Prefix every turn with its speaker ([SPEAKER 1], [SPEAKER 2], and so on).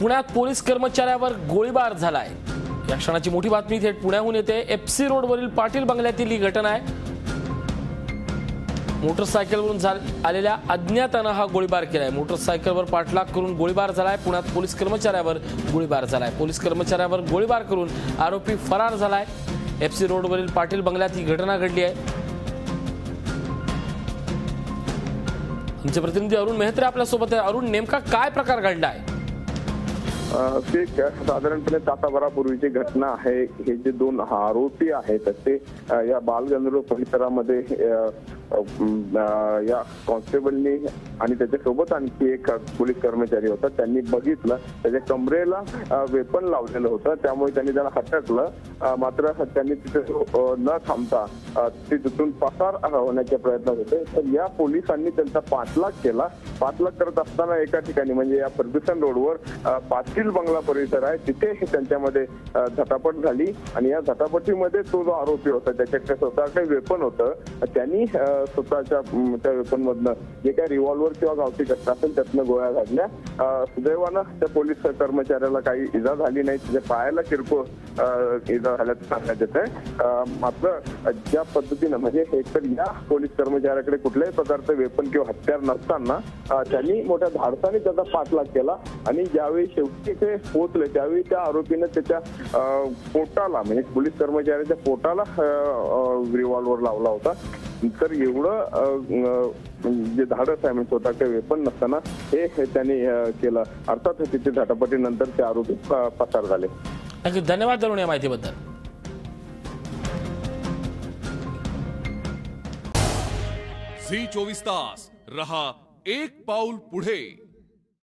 [SPEAKER 1] पुण्यात पोलीस कर्मचाऱ्यावर गोळीबार झालाय। या क्षणाची मोठी बातमी थेट पुण्याहून येते। एफसी रोडवरील पाटील बंगल्यातील ही घटना आहे। मोटरसायकलवरून आलेल्या अज्ञाताने हा गोळीबार केलाय। मोटरसायकलवर पाठलाग करून गोळीबार झालाय। पुण्यात पोलीस कर्मचाऱ्यावर गोळीबार झालाय। पोलीस कर्मचाऱ्यावर गोळीबार करून आरोपी फरार झालाय। एफसी रोडवरील पाटील बंगल्यात ही घटना घडली आहे। आमचे प्रतिनिधी अरुण मेहत्रे आपल्या सोबत आहे। अरुण, नेमका काय प्रकार घडलाय?
[SPEAKER 2] ते साधारणपणे तासाभरापूर्वीची घटना आहे। हे जे दोन आरोपी आहेत ते या बालगंधर्व परिसरामध्ये या कॉन्स्टेबलनी आणि त्याच्यासोबत आणखी एक पोलीस कर्मचारी होता, त्यांनी बघितलं त्याच्या कमरेला वेपन लावलेलं होतं। त्यामुळे त्यांनी त्याला हटकलं, मात्र त्यांनी तिथे न थांबता ते तिथून पसार होण्याचे प्रयत्न होते। तर या पोलिसांनी त्यांचा पाठलाग केला। पाठलाग करत असताना एका ठिकाणी म्हणजे या फर्ग्युसन रोडवर पाटील बंगला परिसर आहे, तिथे त्यांच्यामध्ये झटापट झाली आणि या झटापटीमध्ये तो जो आरोपी होता त्याच्याकडे स्वतः काही वेपन होतं, त्यांनी स्वतःच्या त्या वेपन मधनं जे काही रिव्हॉल्वर किंवा गावठी कट्टा असेल त्यातनं गोळ्या घातल्या। सुदैवानं त्या पोलीस कर्मचाऱ्याला काही इजा झाली नाही, त्याच्या पायाला किरकोळ इजा झाल्याचं सांगण्यात येत आहे। मात्र ज्या पद्धतीनं म्हणजे एकतर या पोलीस कर्मचाऱ्याकडे कुठल्याही प्रकारचं वेपन किंवा हत्यार नसताना त्यांनी मोठ्या धाडसाने त्याचा पाठलाग केला आणि ज्यावेळी शेवटी ते पोहोचले त्यावेळी त्या आरोपीने त्याच्या पोटाला म्हणजे पोलीस कर्मचाऱ्याच्या पोटाला रिव्हॉल्वर लावला होता। तर एवढं जे धाडस आहे म्हणजे स्वतःकडे वेपन नसताना हे त्यांनी केलं। अर्थात तिथे झटापटीनंतर ते आरोपी पसार झाले।
[SPEAKER 1] धन्यवाद अरुण या माहितीबद्दल।
[SPEAKER 3] झी 24 तास रहा एक पाऊल पुढे।